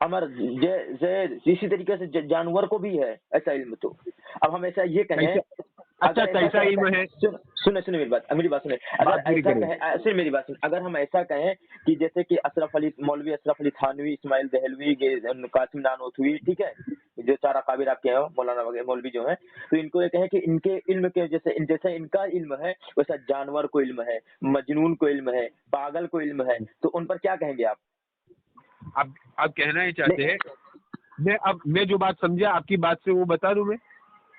امر زید اسی طریقے سے جانور کو بھی ہے ایسا علم. تو اب ہم ایسا یہ کہیں اچھا کیسا علم ہے؟ سنیں میری بات سنیں. اگر ایسا کہیں صرف میری بات سنیں, اگر ہم ایسا کہیں کہ جیسے کہ مولوی اشرف علی تھانوی, اسماعیل دہلوی, قاسم نانوتوی, ٹھیک ہے, جو چار اکابر آپ کے ہیں مولانا وغیرہ مولوی جو ہیں, تو ان کو یہ کہیں کہ ان کے علم کے جیسے ان کا علم ہے ویسا جانور کو علم ہے, مجنون کو علم ہے, پاگل کو علم ہے, تو ان پر کیا کہیں گے آپ؟ آپ کہنا ہی چاہتے ہیں میں جو بات سمجھا آپ کی بات سے وہ بتا دوں میں.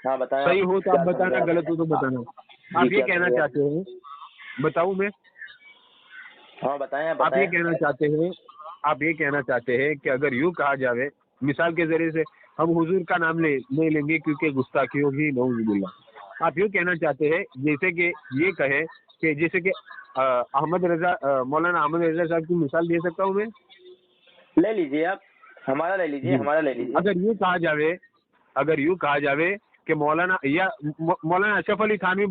ہاں بتائیں. صحیح ہو تو آپ بتانا, غلط ہو تو بتانا. آپ یہ کہنا چاہتے ہیں, بتاؤں میں؟ ہاں بتائیں. آپ یہ کہنا چاہتے ہیں کہ اگر یوں کہا جاوے, مثال کے ذریعے سے ہم حضور کا نام نہیں لیں گے کیونکہ گستاخی ہوگی, نعوذ باللہ. آپ یوں کہنا چاہتے ہیں جیسے کہ یہ کہے کہ جیسے کہ مولانا احمد رضا صاحب کی مثال دے سکتا ہوں میں؟ لے لیجیے آپ, ہمارا لے لیجیے. اگر یوں کہا جاوے کہ مولانا اشرف علی تھانوی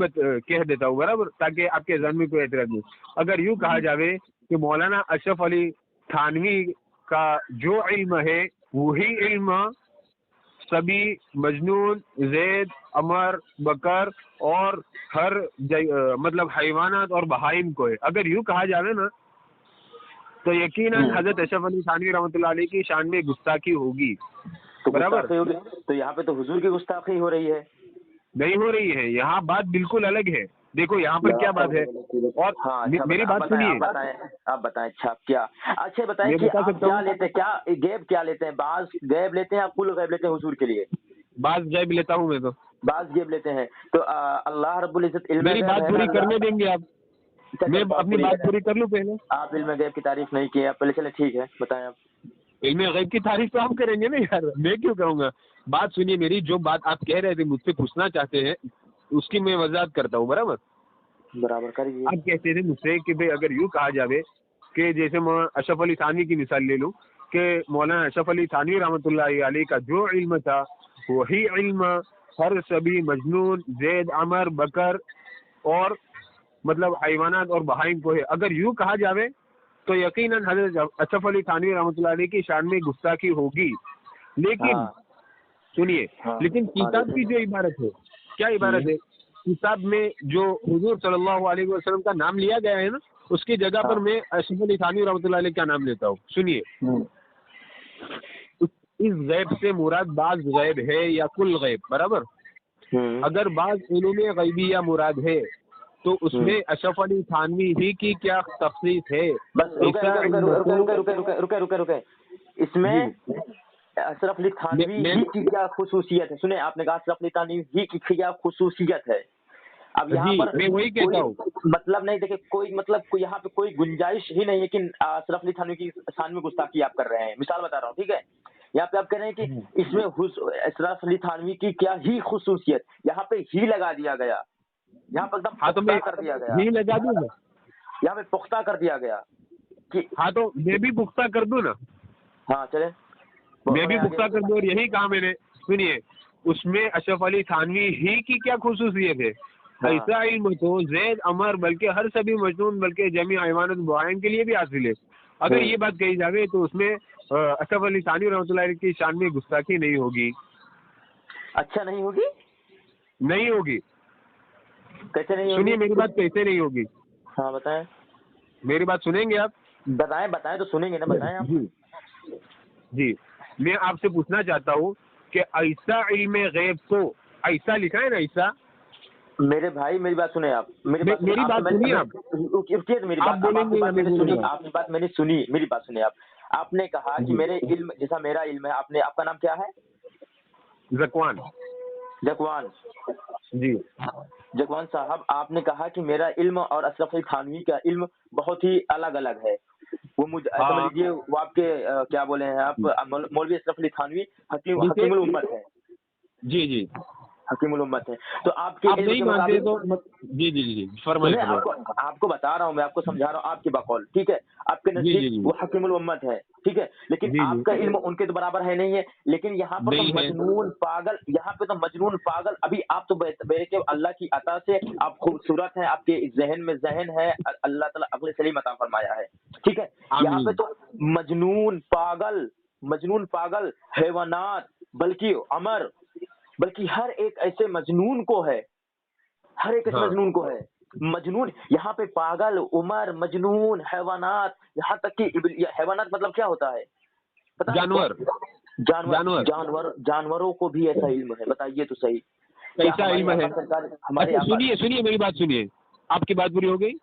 کہہ دیتا ہوں برابر, تاکہ آپ کے ذہن میں کوئی اعتراض نہیں. اگر یوں کہا جاوے کہ مولانا اشرف علی تھانوی کا جو علم ہے وہی علم سبھی مجنون, زید, عمر, بکر اور ہر مطلب حیوانات اور بہائم کو ہے, اگر یوں کہا جاوے نا تو یقیناً حضرت اشرف علی تھانوی رحمۃ اللہ علیہ کی شان میں گستاخی ہوگی. برابر. تو یہاں پہ تو حضور کی گستاخی ہو رہی ہے. نہیں ہو رہی ہے, یہاں بات بالکل الگ ہے. دیکھو یہاں پر کیا بات ہے, اور میری بات سنیے. آپ بتائیں. اچھا بتائیں کہ آپ کیا لیتے, کیا غیب کیا لیتے ہیں؟ بعض غیب لیتے ہیں یا کل غیب لیتے ہیں حضور کے لیے؟ بعض غیب لیتا ہوں میں, تو بعض غیب لیتے ہیں. تو اللہ رب العزت علم میری بات پوری کرنے دیں گے آپ؟ میں اپنی بات پوری کر لوں پہلے. آپ علم غیب کی تعریف نہیں کی آپ پہلے, چلے ٹھیک ہے بتائیں آپ. علم غیب کی تعریف تو ہم کریں گے نا یار, میں کیوں کروں گا؟ بات سنیے میری, جو بات آپ کہہ رہے تھے مجھ سے پوچھنا چاہتے ہیں اس کی میں وضاحت کرتا ہوں. برابر کریے. آپ کہتے تھے مجھ سے کہ بھائی اگر یوں کہا جاوے کہ جیسے میں اشرف علی تھانوی کی مثال لے لوں کہ مولانا اشرف علی تھانوی رحمۃ اللہ علیہ کا جو علم تھا وہی علم ہر سبھی مجنون, زید, عمر, بکر اور مطلب حیوانات اور بہائم کو ہے. اگر یوں کہا جاوے تو یقیناً حضرت اشرف علی تھانوی رحمۃ اللہ علیہ کی شان میں گستاخی ہوگی. لیکن سنیے, لیکن کتاب کی جو عبارت ہے, کیا عبارت ہے کتاب میں جو حضور صلی اللہ علیہ وسلم کا نام لیا گیا ہے نا, اس کی جگہ پر میں اشرف علی تھانوی رحمۃ اللہ علیہ کا نام لیتا ہوں. سنیے, اس غیب سے مراد بعض غیب ہے یا کل غیب؟ برابر. اگر بعض علوم غیبیہ مراد ہے تو اس میں اشرف علی تھانوی ہی کی کیا تخصیص ہے؟ رکے. اس میں اشرف علی تھانوی ہی کی کیا خصوصیت ہے؟ سنیں, آپ نے کہا اشرف علی تھانوی ہی کی کیا خصوصیت ہے. اب یہاں پر میں وہی کہتا ہوں, مطلب نہیں دیکھیں, کوئی مطلب یہاں پہ کوئی گنجائش ہی نہیں ہے کہ اشرف علی تھانوی کی شان میں گستاخی آپ کر رہے ہیں. مثال بتا رہا ہوں, ٹھیک ہے. یہاں پہ آپ کہہ رہے ہیں کہ اس میں اشرف علی تھانوی کی کیا ہی خصوصیت, یہاں پہ ہی لگا دیا گیا, یہاں پہ ایک دم پختہ کر دیا گیا, ہی لگا دوں نا, یہاں پہ پختہ کر دیا گیا. ہاں تو میں بھی پختہ کر دوں نا. ہاں چلے, میں بھی پختہ کر دوں, اور یہی کہا میں نے. سنیے, اس میں اشرف علی تھانوی ہی کی کیا خصوصیت ہے؟ ایسا علم تو زید, عمر, بلکہ ہر سبھی مجنون, بلکہ جمیع حیوانات بہائم کے لیے بھی حاصل ہے. اگر یہ بات کہی جاوے تو اس میں اشرف علی تھانوی رحمۃ اللہ علیہ کی شان میں گستاخی نہیں ہوگی. اچھا نہیں ہوگی؟ نہیں ہوگی. کیسے نہیں ہوگی؟ سنیے میری بات, کیسے نہیں ہوگی؟ ہاں بتائیں. میری بات سنیں گے آپ؟ بتائیں تو سنیں گے نا, بتائیں آپ. جی, میں آپ سے پوچھنا چاہتا ہوں کہ ایسا علم غیب تو, ایسا لکھا ہے نا ایسا. میرے بھائی میری بات سنیں آپ, میری بات سنیے آپ. میری بات میں نے سنی, میری بات سنیں آپ. آپ نے کہا کہ میرے علم جیسا میرا علم ہے. آپ کا نام کیا ہے؟ ذکوان. جی ذکوان صاحب, آپ نے کہا کہ میرا علم اور اشرف علی تھانوی کا علم بہت ہی الگ الگ ہے. وہ مجھے سمجھ لیجیے, وہ آپ کے کیا بولے ہیں آپ, مولوی اشرف علی تھانوی حکیم الامت ہے. جی حکیم الامت ہے. تو آپ کے نہیں مانتے تو جی فرمائیے. آپ کو بتا رہا ہوں, میں آپ کو سمجھا رہا ہوں آپ کے بقول, ٹھیک ہے. آپ کے نزدیک وہ حکیم الامت ہے, ٹھیک ہے, لیکن آپ کا علم ان کے تو برابر ہے نہیں ہے. لیکن یہاں پر تو مجنون پاگل, یہاں پہ تو مجنون پاگل. ابھی آپ تو بیرے اللہ کی عطا سے آپ خوبصورت ہیں, آپ کے ذہن میں ذہن ہے, اللہ تعالیٰ عقل سلیم عطا فرمایا ہے, ٹھیک ہے. یہاں پہ تو مجنون پاگل مجنون پاگل حیوانات بلکہ عمر بلکہ ہر ایک ایسے مجنون کو ہے، ہر ایک ایسے مجنون کو ہے. مجنون یہاں پہ پاگل، عمر، مجنون، حیوانات، یہاں تک کہ حیوانات مطلب کیا ہوتا ہے پتہ ہے؟ جانوروں کو بھی ایسا علم ہے، بتائیے تو صحیح. کیسا علم ہے؟ ہمارے سنیے میری بات سنیے. آپ کی بات پوری ہو گئی؟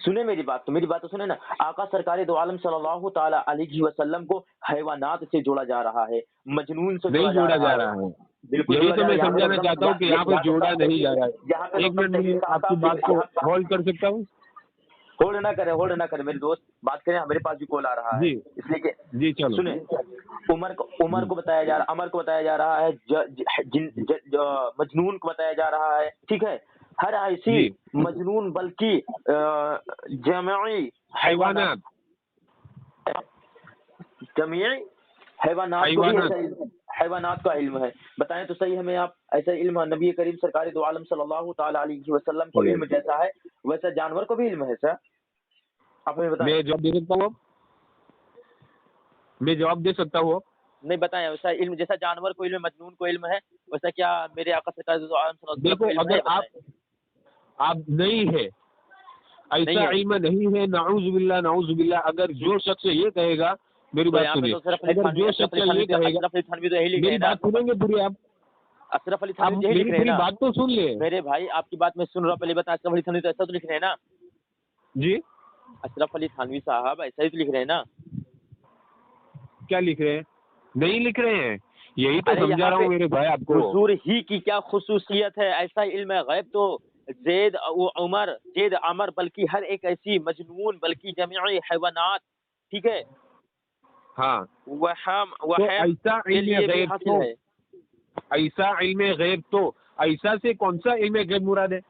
سنیں میری بات تو سنیں نا. آقا سرکار دو عالم صلی اللہ تعالی علیہ وسلم کو حیوانات سے جوڑا جا رہا ہے، مجنون سے نہیں جوڑا جا رہا ہے. یہی تو میں سمجھانا چاہتا ہوں کہ یہاں پر جوڑا نہیں جا رہا ہے. ایک منٹ میں آپ کی بات کو ہولڈ کر سکتا ہوں؟ ہولڈ نہ کرے میرے دوست، بات کریں. میرے پاس بھی کال آ رہا ہے جی اس لیے کہ جی چلو. سنیں. عمر کو بتایا جا رہا، عمر کو بتایا جا رہا ہے، مجنون کو بتایا جا رہا ہے. ٹھیک ہے، ہر ایسی مجنون بلکہ جمعی حیوانات حیوانات کا علم ہے. بتائیں تو صحیح ہمیں آپ. ایسا علم نبی کریم سرکار دو عالم صلی اللہ تعالی علیہ وسلم کو علم جیسا ہے ویسا جانور کو بھی علم ہے سر. آپ ہمیں بتائیں. میں جواب دے سکتا ہوں؟ میں جواب دے سکتا ہوں؟ نہیں بتائیں. ویسا علم جیسا جانور کو علم، مجنون کو علم ہے، ویسا کیا میرے آقا سرکار دو عالم صلی اللہ علیہ وسلم کو علم ہے؟ دیکھو اگر آپ نہیں ہے، ایسا علم نہیں ہے، نعوذ باللہ. اگر جو شخص یہ کہے گا، میری بات سنیے، اگر جو شخص یہ کہے گا، میری بات سنیں گے پوری آپ؟ اشرف علی تھانوی یہی لکھ رہے ہیں میری نا. بات تو سن لے میرے بھائی آپ کی بات میں سن رہا ہوں، پہلے بتا. اشرف علی تھانوی تو ایسا تو لکھ رہے ہیں نا جی؟ اشرف علی تھانوی صاحب ایسا ہی تو لکھ رہے ہیں نا. کیا لکھ رہے ہیں؟ نہیں لکھ رہے ہیں. یہی تو سمجھا رہا ہوں میرے بھائی آپ کو. حضور ہی کی کیا خصوصیت ہے؟ ایسا علم غیب تو زید عمر بلکہ ہر ایک ایسی مجنون بلکہ جمعی حیوانات. ٹھیک ہے. ہاں. ایسا علم غیب تو ایسا سے کون سا علم غیب مراد ہے؟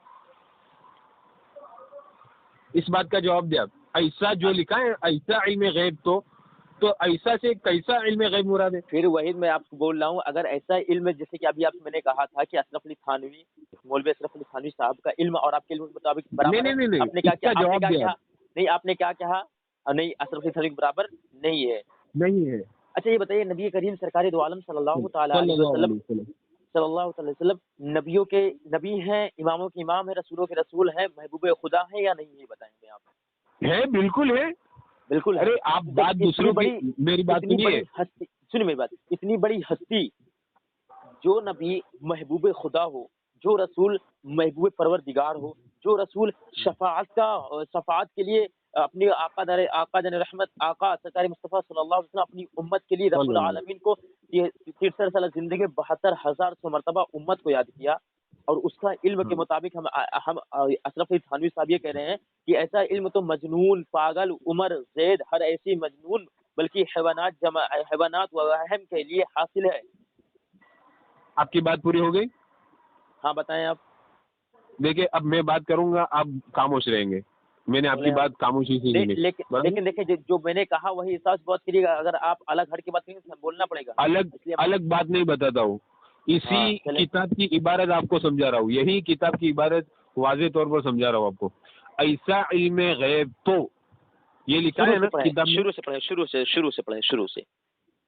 اس بات کا جواب دیا. ایسا جو لکھا ہے ایسا علم غیب تو ایسا سے کیسا علم غیب مراد ہے؟ پھر وہی میں آپ کو بول رہا ہوں. اگر ایسا علم جیسے کہ ابھی آپ میں نے کہا تھا کہ اشرف علی تھانوی، مولوی اشرف علی تھانوی صاحب کا علم اور آپ کے علم کے مطابق برابر ہے. نہیں آپ نے کیا کہا؟ نہیں آپ نے کیا کہا؟ نہیں اشرف علی تھانوی برابر نہیں ہے. اچھا یہ بتائیے، نبی کریم سرکار دو عالم صلی اللہ تعالی علیہ وسلم نبیوں کے نبی ہیں، اماموں کے امام ہیں، رسولوں کے رسول ہیں، محبوب خدا ہیں یا نہیں؟ یہ بتائیں گے آپ. ہے، بالکل ہے. بالکل. ارے آپ بات دوسروں کی، میری بات سنیے. سنیے میری بات. اتنی بڑی ہستی، جو نبی محبوب خدا ہو، جو رسول محبوب پروردگار ہو، جو رسول شفاعت کے لیے اپنی آقا جن رحمت آقا سرکار مصطفیٰ صلی اللہ علیہ وسلم اپنی امت کے لیے رب العالمین کو 63 سال زندگی 72,000 مرتبہ امت کو یاد کیا، اور اس کا علم کے مطابق ہم اشرف علی تھانوی صاحب یہ کہہ رہے ہیں کہ ایسا علم تو مجنون، پاگل، عمر، زید، ہر ایسی مجنون بلکہ حیوانات و وحم کے لیے حاصل ہے. آپ کی بات پوری ہو گئی؟ ہاں بتائیں آپ. دیکھیں اب میں بات کروں گا، آپ خاموش رہیں گے. میں نے آپ کی بات خاموشی سے سنی. لیکن دیکھیں جو میں نے کہا وہی احساس بات کریے گا. اگر آپ الگ ہٹ کے بات کریں تو بولنا پڑے گا. الگ بات نہیں بتاتا ہوں. اسی کتاب کی عبارت آپ کو سمجھا رہا ہوں. یہی کتاب کی عبارت واضح طور پر سمجھا رہا ہوں آپ کو. ایسا علم غیب تو یہ لکھا ہے نا کتاب میں. شروع سے پڑھیں.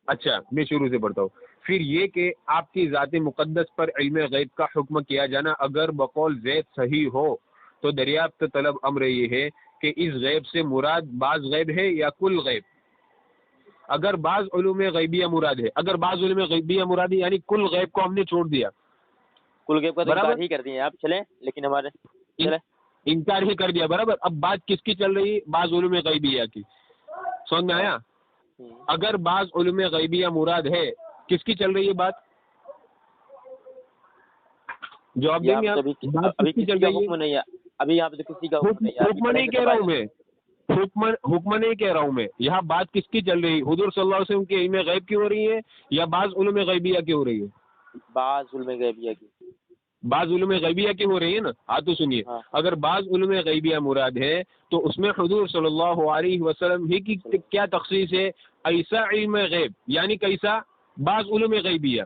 اچھا میں شروع سے پڑھتا ہوں. پھر یہ کہ آپ کی ذات مقدس پر علم غیب کا حکم کیا جانا اگر بقول زید صحیح ہو تو دریافت طلب امر یہ ہے کہ اس غیب سے مراد بعض غیب ہے یا کل غیب. اگر بعض علوم غیبیہ مراد ہے، اگر بعض علوم غیبیہ مراد ہے یعنی کل غیب کو ہم نے چھوڑ دیا. کل غیب کا تو انکار ہی کر دیا آپ. چلیں لیکن ہمارے انکار ہی کر دیا برابر. اب بات کس کی چل رہی ہے؟ بعض علوم غیبیہ کی. سمجھ میں آیا؟ اگر بعض علوم غیبیہ مراد ہے، کس کی چل رہی ہے بات؟ جواب دیں گے آپ. ابھی کسی کا حکم نہیں ہے. ابھی یہاں پہ کسی کا حکم نہیں کہہ رہا ہوں میں. حکم نہیں کہہ رہا ہوں میں. یہاں بات کس کی چل رہی ہے؟ حضور صلی اللہ علیہ وسلم کی علم غیب کی ہو رہی ہے یا بعض علوم غیبیہ کی ہو رہی ہے؟ بعض علوم غیبیہ کی. بعض علوم غیبیہ کی ہو رہی ہے نا. ہاں تو سنیے. اگر بعض علوم غیبیہ مراد ہے تو اس میں حضور صلی اللہ علیہ وسلم ہی کی کیا تخصیص ہے؟ ایسا علم غیب یعنی کیسا؟ بعض علوم غیبیہ.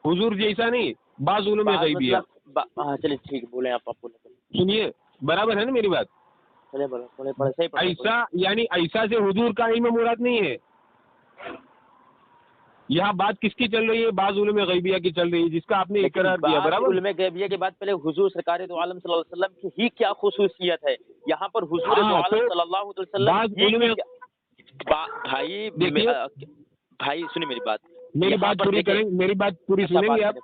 حضور جیسا نہیں، بعض علوم غیبیہ. چلیے ٹھیک ہے، بولیں آپ سنیے برابر ہے نا میری بات. ایسا یعنی ایسا سے حضور کا علم مراد نہیں ہے. یہاں بات کس کی چل رہی ہے؟ بعض علوم غیبیہ کی چل رہی ہے، جس کا آپ نے اقرار دیا، برابر؟ علم غیبیہ کے بعد پہلے حضور سرکار دو عالم صلی اللہ علیہ وسلم کی ہی کیا خصوصیت ہے؟ یہاں پر حضور دو ہاں، عالم صلی اللہ علیہ وسلم بعض ہی علوم، بھائی دیکھیے بھائی سنیں میری بات، میری یہاں بات پر پوری کریں، میری بات پوری سنیں گے آپ؟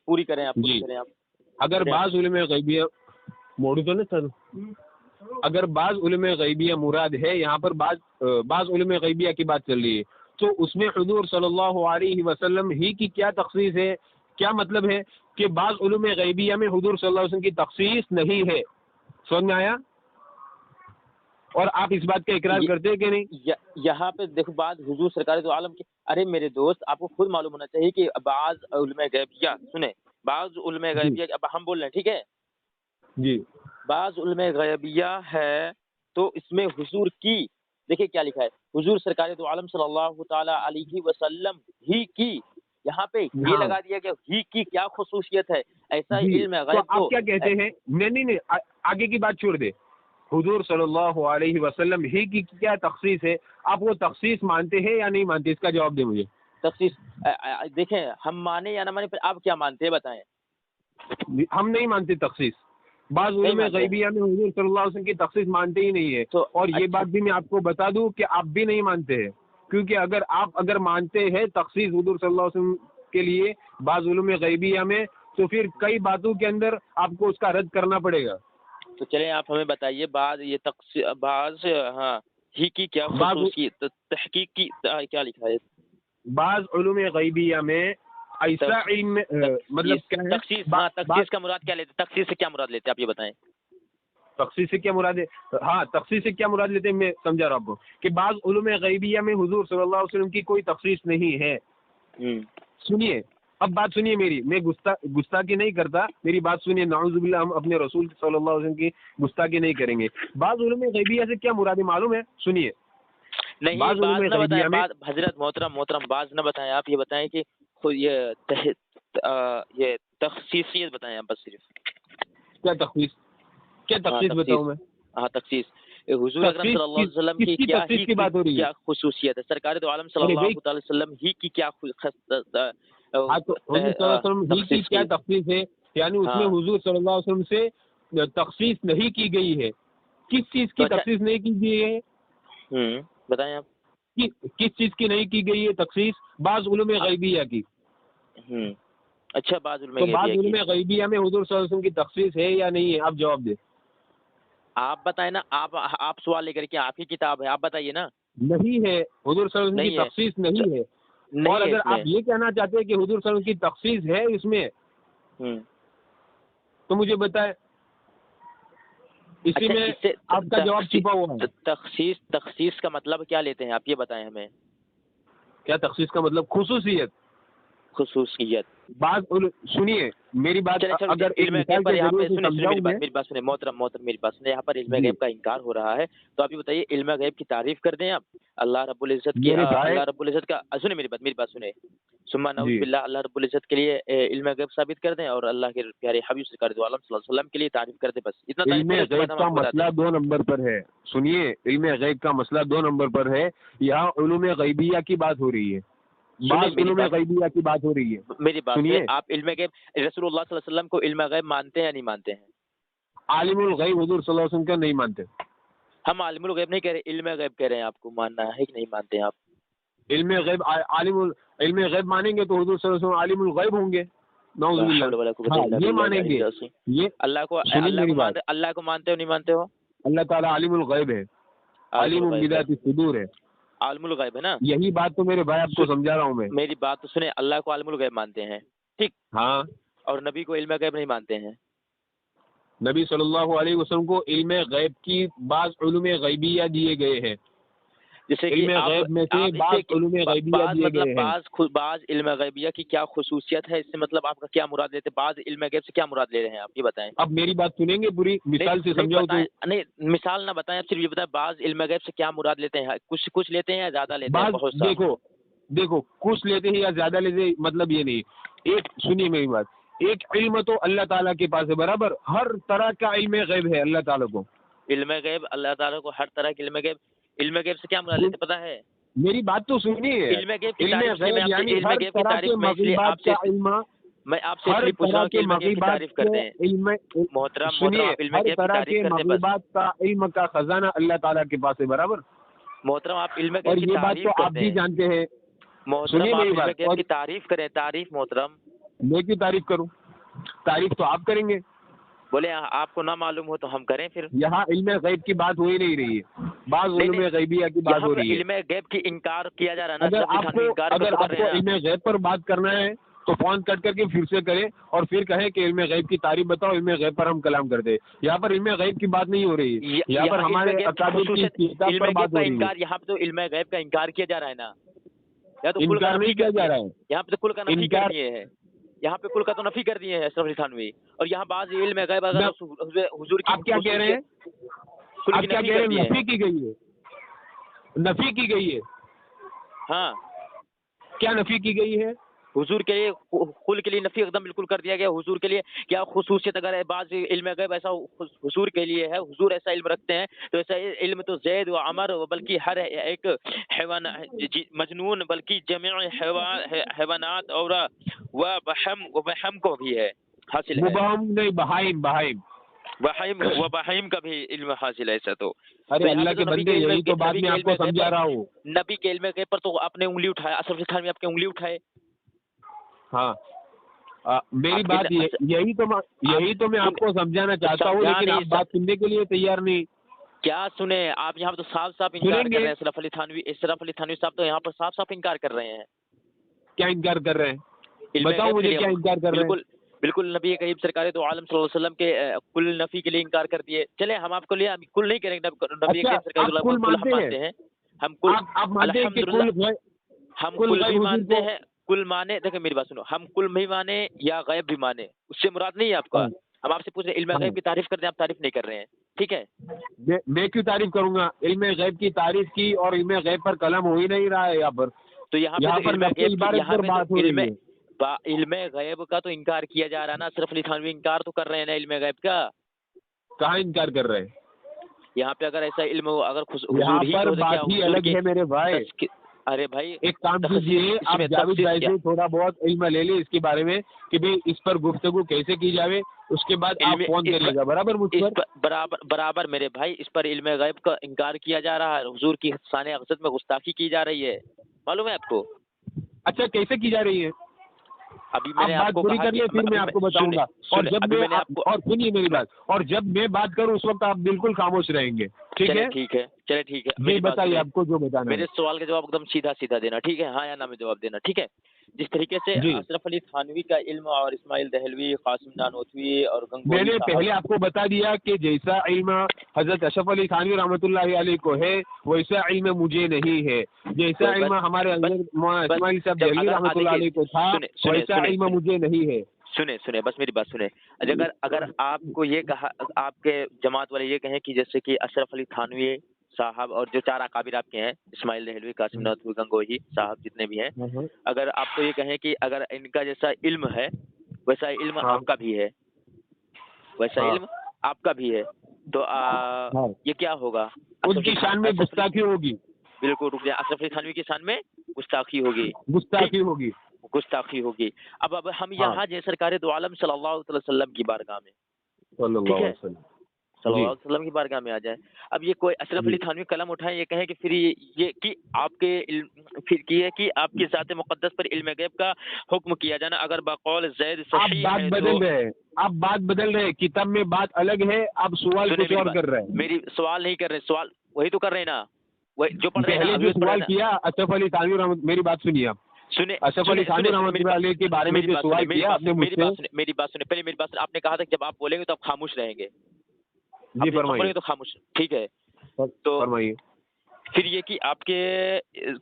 پوری کریں آپ، جی، اگر بعض علوم غیبیہ موڑو تو نہیں سر، اگر بعض علوم غیبیہ مراد ہے، یہاں پر بعض علوم غیبیہ کی بات چل رہی ہے، تو اس میں حضور صلی اللہ علیہ وسلم ہی کی کیا تخصیص ہے؟ کیا مطلب ہے کہ بعض علوم غیبیہ میں حضور صلی اللہ علیہ وسلم کی تخصیص نہیں ہے؟ سمجھ میں آیا؟ اور آپ اس بات کا اقرار کرتے ہیں کہ نہیں؟ یہاں پہ دیکھو بعض حضور سرکار دو عالم کی، ارے میرے دوست آپ کو خود معلوم ہونا چاہیے کہ بعض علم غیبیہ، سنیں بعض علم غیبیہ، اب ہم بول رہے ہیں ٹھیک ہے، جی، بعض علم غیبیہ ہے تو اس میں حضور کی، دیکھیں کیا لکھا ہے، حضور سرکار دو عالم صلی اللہ تعالی علیہ وسلم ہی کی، یہاں پہ یہ ہاں لگا دیا کہ ہی کی کیا خصوصیت ہے، ایسا جی، علم تو غیب آپ کیا کہتے ہیں؟ نہیں، آگے کی بات چھوڑ دے، حضور صلی اللہ علیہ وسلم ہی کی کیا تخصیص ہے؟ آپ وہ تخصیص مانتے ہیں یا نہیں مانتے؟ اس کا جواب دیں مجھے۔ تخصیص دیکھیں ہم مانے یا نہ مانے، پھر آپ کیا مانتے ہیں بتائیں؟ ہم نہیں مانتے تخصیص، بعض علوم غیبیہ میں حضور صلی اللہ علیہ وسلم کی تخصیص مانتے ہی نہیں ہے، اور یہ بات بھی میں آپ کو بتا دوں کہ آپ بھی نہیں مانتے ہیں، کیونکہ اگر مانتے ہیں تخصیص حضور صلی اللہ علیہ وسلم کے لیے بعض علوم غیبیہ میں، تو پھر کئی باتوں کے اندر آپ کو اس کا رد کرنا پڑے گا۔ تو چلیں آپ ہمیں بتائیے بعض ہاں ہی کی کیا خصوصیت، تحقیق کی کیا لکھا ہے؟ بعض علوم غیبیہ میں ایسا علم مطلب کیا ہے؟ تخصیص کا مراد کیا لیتے؟ تخصیص سے کیا مراد لیتے آپ یہ بتائیں؟ تخصیص سے کیا مراد ہے؟ ہاں، تخصیص سے کیا مراد لیتے ہیں میں سمجھا رہا ہوں آپ کو، کہ بعض علوم غیبیہ میں حضور صلی اللہ علیہ وسلم کی کوئی تخصیص نہیں ہے۔ سنیے، اب بات سنیے میری، میں گستاخی نہیں کرتا، میری بات سنیے، نعوذ باللہ، ہم اپنے رسول صلی اللہ علیہ وسلم کی گستاخی نہیں کریں گے۔ بعض علوم غیبیہ سے کیا مراد ہے معلوم ہے؟ سنیے، نہیں باز نہ بتائیں، حضرت محترم باز نہ بتائیں، آپ یہ بتائیں کہ یہ تخصیصیت بتائیں آپ، بس صرف کیا تخصیص بتاؤں میں؟ ہاں تخصیص، حضور اکرم صلی اللہ علیہ وسلم کی کیا خصوصیت ہے؟ سرکار دو عالم صلی اللہ تعالی وسلم ہی کی کیا حضور صلی اللہ علیہ وسلم ہی کی کیا تخصیص ہے؟ یعنی اس میں حضور صلی اللہ علیہ وسلم سے تخصیص نہیں کی گئی ہے۔ کس چیز کی تخصیص نہیں کی گئی ہے؟ بتائیں آپ، کس چیز کی نہیں کی گئی ہے تخصیص؟ بعض علوم غیبیہ کی۔ اچھا، بعض علوم غیبیہ میں حضور صلی اللہ علیہ وسلم کی تخصیص ہے یا نہیں ہے؟ آپ جواب دیں، آپ بتائیں نا، آپ سوال لے کر کے، آپ کی کتاب ہے، آپ بتائیے نا۔ نہیں ہے، حضور صلی اللہ علیہ وسلم کی تخصیص نہیں ہے، اور اگر آپ یہ کہنا چاہتے ہیں کہ حضور صلی اللہ علیہ وسلم کی تخصیص ہے اس میں، تو مجھے بتائیں، اسی میں آپ کا جواب چھپا ہوا ہے۔ تخصیص کا مطلب کیا لیتے ہیں آپ یہ بتائیں ہمیں؟ کیا تخصیص کا مطلب؟ خصوصیت۔ بات سنیے میری بات، اگر علم غیب پر یہاں پہ میری بات سنیں محترم میری بات سنیں، یہاں پر علم غیب کا انکار ہو رہا ہے، تو آپ یہ بتائیے علم غیب کی تعریف کر دیں آپ، اللہ رب العزت کی، اللہ رب العزت کا، سنیں میری بات سنیں، ثم نعوذ باللہ، اللہ رب العزت کے لیے علم غیب ثابت کر دیں، اور اللہ کے پیارے حبیب سرکار دو عالم صلی اللہ علیہ وسلم کے لیے تعریف کر دیں، بس اتنا۔ علم غیب کا مسئلہ 2 نمبر پر ہے، سنیے، علم غیب کا مسئلہ 2 نمبر پر ہے، یہاں علوم غیبیہ کی بات ہو رہی ہے، بعض علوم غیبیہ کی بات ہو رہی ہے۔ میری بات سنیے، آپ علم غیب رسول اللہ صلی اللہ علیہ وسلم کو علم غیب مانتے ہیں یا نہیں مانتے ہیں؟ عالم الغیب حضور صلی اللہ علیہ وسلم کا نہیں مانتے۔ ہم عالم الغیب نہیں کہہ رہے، علم غیب کہہ رہے ہیں، آپ کو ماننا ہے کہ نہیں مانتے ہیں آپ؟ علم غیب، علم غیب مانیں گے تو حضور صلی اللہ علیہ وسلم عالم الغیب ہوں گے، نعوذ باللہ، یہ مانیں گے، یہ اللہ کو مانتے ہو نہیں مانتے ہو؟ اللہ تعالیٰ عالم الغیب ہے، عالم بذات الصدور ہے، عالم الغیب ہے نا، یہی بات تو میرے بھائی آپ کو سمجھا رہا ہوں میں۔ میری بات تو سنیں، اللہ کو عالم الغیب مانتے ہیں، ٹھیک، ہاں، اور نبی کو علم غیب نہیں مانتے ہیں۔ نبی صلی اللہ علیہ وسلم کو علم غیب کی بعض علوم غیبیہ دیے گئے ہیں، جیسے کہ علم غیب میں سے بعض علوم غیبیہ دیے گئے ہیں۔ بعض علم غیبیہ کی کیا خصوصیت ہے، اس سے مطلب آپ کا کیا مراد لیتے ہیں؟ بعض علم غیب سے کیا مراد لے رہے ہیں آپ یہ بتائیں؟ اب میری بات سنیں گے، پوری مثال سے سمجھاؤ تو۔ نہیں مثال نہ بتائیں، آپ صرف یہ بتائیں بعض علم غیب سے کیا مراد لیتے ہیں، کچھ لیتے ہیں یا زیادہ لیتے ہیں؟ بہت سا دیکھو کچھ لیتے ہیں یا زیادہ لیتے ہیں، مطلب یہ نہیں، ایک سنیے میری بات، ایک علم تو اللہ تعالیٰ کے پاس ہے، برابر، ہر طرح کا علم غیب ہے اللہ تعالیٰ کو، علم غیب اللہ تعالیٰ کو ہر طرح کے علم غیب سے کیا مراد لیتے پتہ ہے؟ میری بات تو سنیے. علم غیب کی علم تعریف سے غیب یعنی علم ہر غیب کی طرح تعریف کے میں اس لیے مغیبات آپ سے کا علم, میں آپ سے اس ہر لیے پوچھ رہا طرح ہوں کہ کے علم غیب کی مغیبات تعریف کرتے ہیں. علم, محترم سنیے, آپ علم ہر غیب کی طرح تعریف کے کرتے ہیں. بس مغیبات کا علم کا خزانہ اللہ تعالیٰ کے پاس ہے, برابر. محترم آپ علم اور غیب کی یہ بات تعریف تو آپ کرتے بھی ہیں. جانتے ہیں. محترم سنیے آپ میری علم بات. غیب اور کی تعریف کریں. تعریف محترم میں کیوں تعریف کروں؟ تعریف تو آپ کریں گے. بولے آپ کو نہ معلوم ہو تو ہم کریں پھر. یہاں علم غیب کی بات ہو ہی نہیں رہی ہے, بعض نہیں علوم نہیں، غیبیہ کی بات یہاں ہو پہ رہی ہے. علم غیب کی انکار کیا جا رہا ہے نا. اگر اشرف علی آپ تھانوی انکار کو کر رہے ہیں نا. علم غیب پر بات کرنا ہے تو فون کٹ کر کے پھر سے کریں اور پھر کہیں کہ علم غیب کی تعریف بتاؤ, علم غیب پر ہم کلام کرتے ہیں. یہاں پر علم غیب کی بات نہیں ہو رہی ہے, یہاں پر علم ہمارے غیب کی اکابر کی خصوصیت، کتاب علم پر غیب بات کا ہو رہی ہے. انکار یہاں پہ تو علم غیب کا انکار کیا جا رہا ہے نا. یا تو کل کا انکار نفی نہیں کیا کر جا دیے رہا ہے. یہاں پہ تو کل کا نفی کر انکار دیے ہیں. یہاں پہ کل کا تو نفی کر دیے ہیں اشرف علی تھانوی. اور یہاں بعض علم غیب اگر حضور کی آپ کیا کہہ رہے ہیں؟ کل آپ کی کیا نفی کہہ رہے کر ہیں؟ دیے نفی ہیں. کی گئی ہے, نفی کی گئی ہے. ہاں کیا نفی کی گئی ہے؟ حضور کے لیے کل کے لیے نفی ایک دم بالکل کر دیا گیا. حضور کے لیے کیا خصوصیت اگر ہے بعض علم غیب ایسا حضور کے لیے ہے, حضور ایسا علم رکھتے ہیں تو ایسا علم تو زید و عمر بلکہ ہر ایک حیوان مجنون بلکہ جميع حیوانات اور وبہم کو بھی ہے حاصل ہے. مبہم نہیں, بہائم, بہائم. بہائم کا بھی علم حاصل ہے. ایسا تو ارے اللہ کے بندے, یہی تو بات میں آپ کو سمجھا رہا ہوں. نبی کے علم غیب پر تو آپ نے انگلی اٹھایا, اشرف علی تھانوی آپ کے انگلی اٹھائے. ہاں, میری بات یہی تو میں آپ کو سمجھانا چاہتا ہوں, لیکن آپ بات سننے کے لیے تیار نہیں. کیا سنیں آپ؟ یہاں پہ تو صاف صاف انکار کر رہے ہیں. اشرف علی تھانوی صاحب تو یہاں پر صاف صاف انکار کر رہے ہیں. کیا انکار کر رہے ہیں؟ بتاؤ مجھے کیا انکار کر رہے ہیں. بالکل نبی کریم سرکار دو عالم صلی اللہ علیہ وسلم کے کل نفی کے لیے انکار کر دیے. چلے ہم آپ کو لیے کل نہیں کریں گے. نبی کریم سرکار دو عالم کل ہم مانتے ہیں. ہم کل الحمدللہ ہم کل بھی مانتے ہیں. کل مانے, دیکھیں میری بات سنو, ہم کل بھی مانے یا غیب بھی مانے, اس سے مراد نہیں ہے آپ کا. ہم آپ سے پوچھ رہے ہیں علم غیب کی تعریف کرتے ہیں, آپ تعریف نہیں کر رہے ہیں. ٹھیک ہے, میں کیوں تعریف کروں گا؟ علم غیب کی تعریف کی اور علم غیب پر کلام ہو ہی نہیں رہا ہے. یہاں پر تو یہاں پر عبارت پر بات ہو رہی ہے. علم غیب کا تو انکار کیا جا رہا ہے نا. اشرف علی تھانوی انکار تو کر رہے ہیں نا علم غیب کا. کہاں انکار کر رہے ہیں؟ یہاں پہ اگر ایسا علم ہو, اگر یہاں پر بات ہی الگ ہے میرے بھائی. ارے بھائی ایک کام کیجیے, آپ جاوید بھائی سے تھوڑا بہت علم لے لیں اس کے بارے میں کہ بھئی اس پر گفتگو کیسے کی جاوے, اس کے بعد آپ فون کریے گا. برابر مجھ پر برابر میرے بھائی, اس پر علم غیب کا انکار کیا جا رہا ہے. حضور کی شان عظمت میں گستاخی کی جا رہی ہے, معلوم ہے آپ کو؟ اچھا کیسے کی جا رہی ہے؟ ابھی میں نے آپ بات پوری کر لیے, پھر میں آپ کو بتاؤں گا. اور جب میں اور سنیے میری بات, اور جب میں بات کروں اس وقت آپ بالکل خاموش رہیں گے. ٹھیک ہے, چلے ٹھیک ہے. جی بتائیے آپ کو جو بتانا ہے. میرے سوال کا جواب ایک دم سیدھا سیدھا دینا, ٹھیک ہے؟ ہاں یا نہ میں جواب دینا, ٹھیک ہے؟ جس طریقے سے اشرف علی تھانوی کا علم اور اسماعیل دہلوی, قاسم نانوتوی اور میں نے پہلے آپ کو بتا دیا کہ جیسا علم حضرت اشرف علی تھانوی رحمۃ اللہ علیہ کو ہے ویسا علم مجھے نہیں ہے. جیسا علم ہمارے اسماعیل صاحب دہلوی رحمۃ اللہ علیہ کو تھا ویسا علم مجھے نہیں ہے. سنیں بس میری بات سنیں. اگر آپ کو یہ کہا, آپ کے جماعت والے یہ کہیں کہ جیسے کہ اشرف علی تھانوی صاحب اور جو چار اکابر آپ کے ہیں, اسماعیل دہلوی, قاسم نانوتوی, گنگوہی صاحب جتنے بھی ہیں, اگر آپ کو یہ کہیں کہ اگر ان کا جیسا علم ہے ویسا علم آپ کا بھی ہے, ویسا علم آپ کا بھی ہے, تو یہ کیا ہوگا؟ ان کی شان میں گستاخی ہوگی. بالکل رک جائے, اشرف علی تھانوی کی شان میں گستاخی ہوگی. گستاخی ہوگی. اب ہم یہاں جو سرکار دو عالم صلی اللہ علیہ وسلم کی بارگاہ میں, ٹھیک ہے, صلی اللہ علیہ وسلم کی بارگاہ میں آ جائیں. اب یہ کوئی اشرف علی تھانوی قلم اٹھائیں, یہ کہیں کہ پھر یہ کہ آپ کے پھر یہ کہ آپ کی ذات مقدس پر علم غیب کا حکم کیا جانا اگر بقول زید صحیح ہے تو آپ بات بدل رہے, کتاب میں بات الگ ہے, آپ سوال کچھ اور کر رہے ہیں. میری سوال نہیں کر رہے, سوال وہی تو کر رہے ہیں نا, وہی جو پڑھ رہے ہیں. پہلے جو سوال کیا اشرف علی تھانوی رحمۃ, میری بات سنیے آپ. اشرف علی تھانوی رحمۃ اللہ علیہ کے بارے میں جو سوال کیا آپ نے مجھ سے, میری بات سنیں پہلے, میری بات سنیں. آپ نے کہا تھا کہ جب آپ بولیں گے تو آپ خاموش رہیں گے. جی فرمائیے. تو خاموش, ٹھیک ہے, تو فرمائیے. پھر یہ کہ آپ کے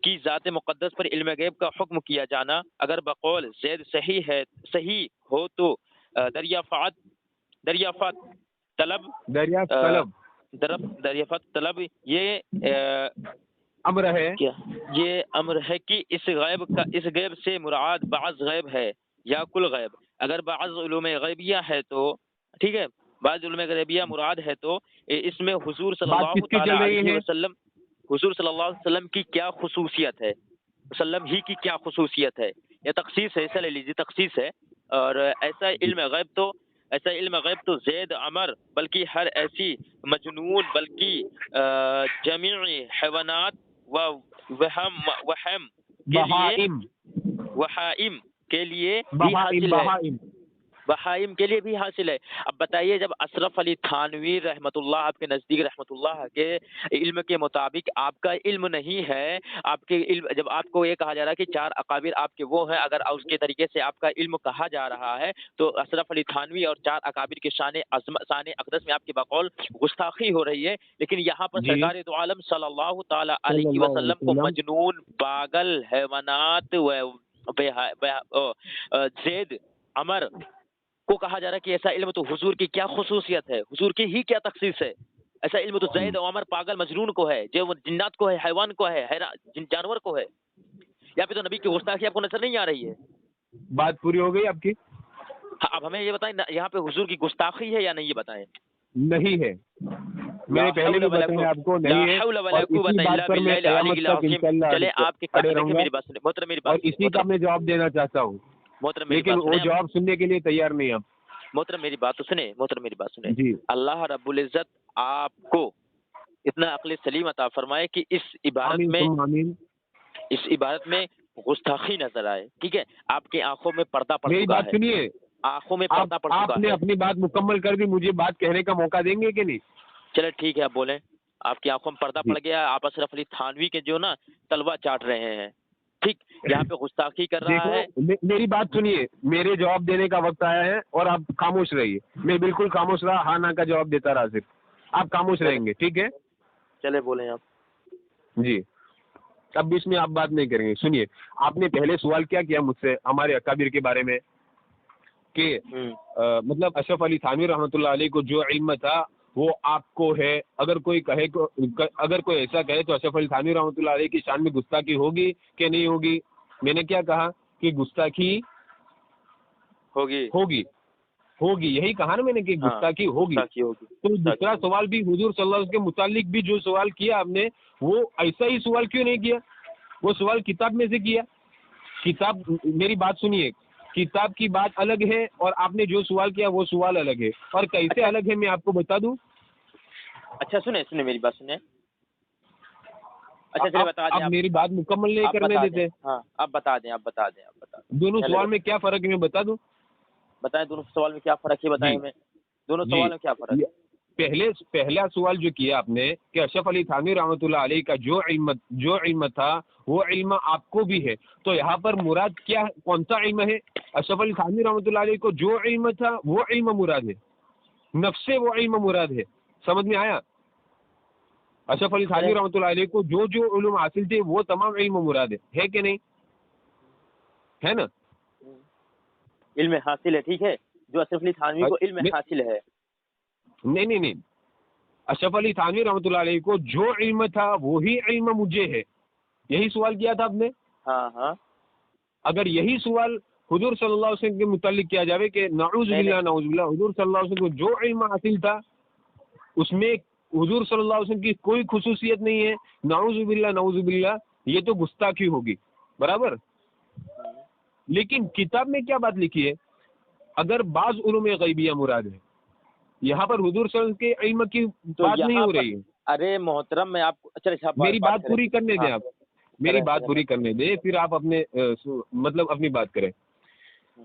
کی ذات مقدس پر علم غیب کا حکم کیا جانا اگر بقول زید صحیح ہو تو دریافت طلب یہ امر ہے. کیا یہ امر ہے کہ اس غیب سے مراد بعض غیب ہے یا کل غیب. اگر بعض علوم غیبیہ ہے تو ٹھیک ہے, بعض علوم غیبیہ مراد ہے تو اس میں حضور صلی اللہ تعالی علیہ وسلم حضور صلی اللہ علیہ وسلم کی کیا خصوصیت ہے، وسلم ہی کی کیا خصوصیت ہے، یہ تخصیص ہے، ایسا لے لیجیے تخصیص ہے. اور ایسا علم غیب تو زید عمر بلکہ ہر ایسی مجنون بلکہ جمیع حیوانات و وہم کے لیے وحائم کے لیے بھی حاصل ہے، بہائم کے لیے بھی حاصل ہے. اب بتائیے جب اشرف علی تھانوی رحمۃ اللہ آپ کے نزدیک رحمۃ اللہ کے علم کے مطابق آپ کا علم نہیں ہے، آپ کے علم جب آپ کو یہ کہا جا رہا ہے کہ 4 اکابر آپ کے وہ ہیں، اگر اس کے طریقے سے آپ کا علم کہا جا رہا ہے تو اشرف علی تھانوی اور 4 اکابر کے شان اقدس میں آپ کے بقول گستاخی ہو رہی ہے. لیکن یہاں پر سرکار دو عالم صلی اللہ تعالی علیہ وسلم کو مجنون، پاگل، حیوانات، زید عمر کو کہا جا رہا ہے کہ ایسا علم تو حضور کی کیا خصوصیت ہے، حضور کی ہی کیا تخصیص ہے. ایسا علم تو زید عمر پاگل مجنون کو ہے، جو جنات کو ہے، حیوان کو ہے، جانور کو ہے. یا پھر تو نبی کی گستاخی آپ کو نظر نہیں آ رہی ہے؟ بات پوری ہو گئی آپ کی؟ اب ہمیں یہ بتائیں یہاں پہ حضور کی گستاخی ہے یا نہیں، یہ بتائیں. نہیں ہے، میں نے پہلے بھی بتایا آپ کو نہیں ہے، اور اسی بات پر میں قیامت تک انشاءاللہ چلے آپ کے کھڑے رہوں گا میری بات سنیں محترم، میری بات اور اسی کا میں جواب دینا چاہتا ہوں، محترم میری لیکن بات وہ سنیں، جواب سننے کے لیے تیار نہیں آپ. محترم میری بات تو سنیں، محترم میری بات سنیں. جی اللہ رب العزت آپ کو اتنا عقل سلیم عطا فرمائے کہ اس عبارت میں گستاخی نظر آئے. ٹھیک ہے، آپ کی آنکھوں میں پردہ پڑ میری چکا بات ہے، سنیے، آنکھوں میں پردہ پڑ چکا آپ نے ہے. اپنی بات مکمل کر دی، مجھے بات کہنے کا موقع دیں گے کہ نہیں؟ چلے ٹھیک ہے، آپ بولیں. آپ کی آنکھوں میں پردہ جی پڑ گیا، آپ اشرف علی تھانوی کے جو نا تلوا چاٹ رہے ہیں. ٹھیک، یہاں پہ گستاخی کر رہا ہے. دیکھو میری بات سنیے، میرے جواب دینے کا وقت آیا ہے اور آپ خاموش رہیے. میں بالکل خاموش رہا، ہاں نہ کا جواب دیتا رہا، صرف آپ خاموش رہیں گے، ٹھیک ہے؟ چلے بولیں آپ. جی، اب بیچ میں آپ بات نہیں کریں گے. سنیے، آپ نے پہلے سوال کیا مجھ سے ہمارے اکابر کے بارے میں کہ مطلب اشرف علی تھانوی رحمۃ اللہ علیہ کو جو علم تھا وہ آپ کو ہے. اگر کوئی ایسا کہے تو اشرف علی تھانوی رحمۃ اللہ علیہ کی شان میں گستاخی ہوگی کہ نہیں ہوگی؟ میں نے کیا کہا کہ گستاخی ہوگی، یہی کہا نا میں نے کہ گستاخی ہوگی. تو دوسرا سوال بھی حضور صلی اللہ علیہ وسلم کے متعلق بھی جو سوال کیا آپ نے، وہ ایسا ہی سوال کیوں نہیں کیا؟ وہ سوال کتاب میں سے کیا. کتاب، میری بات سنیے، کتاب کی بات الگ ہے اور آپ نے جو سوال کیا وہ سوال الگ ہے. اور کیسے الگ ہے میں آپ کو بتا دوں. اچھا سنیں میری بات سنیں. اچھا چلیے بتا دیں. آپ میری بات مکمل نہیں کرنے دیتے. ہاں آپ بتا دیں. دونوں سوال میں کیا فرق ہے میں بتا دوں. بتائیں دونوں سوال میں کیا فرق ہے، بتائیں ہمیں دونوں سوال میں کیا فرق ہے. پہلا سوال جو کیا آپ نے کہ اشرف علی تھانوی رحمۃ اللہ علیہ کا جو علم تھا وہ علم آپ کو بھی ہے. تو یہاں پر مراد کیا، کون سا علم ہے؟ اشرف علی تھانوی رحمۃ اللہ علیہ کو جو علم تھا وہ علم مراد ہے، نفس سے وہ علم مراد ہے. سمجھ میں آیا؟ اشرف علی تھانوی رحمۃ اللہ علیہ کو جو علوم حاصل تھے وہ تمام علم مراد ہے کہ نہیں؟ ہے نا؟ علم حاصل ہے، ٹھیک ہے، جو اشرف علی تھانوی کو علم حاصل ہے. نہیں، اشرف علی تھانوی رحمۃ اللہ علیہ کو جو علم تھا وہی علم مجھے ہے. یہی سوال کیا تھا آپ نے. ہاں. اگر یہی سوال حضور صلی اللہ علیہ وسلم کے متعلق کیا جاوے کہ نعوذ باللہ حضور صلی اللہ علیہ وسلم کو جو علم حاصل تھا اس میں حضور صلی اللہ علیہ وسلم کی کوئی خصوصیت نہیں ہے، نعوذ باللہ، یہ تو گستاخی ہوگی. برابر. لیکن کتاب میں کیا بات لکھی ہے؟ اگر بعض علوم غیبیہ مراد ہے، یہاں پر حضور صلی اللہ علیہ وسلم کے علم کی بات نہیں ہو رہی ہے. ارے محترم میں آپ میری بات پوری کرنے دیں، آپ میری بات پوری کرنے دیں، پھر آپ اپنی بات کریں.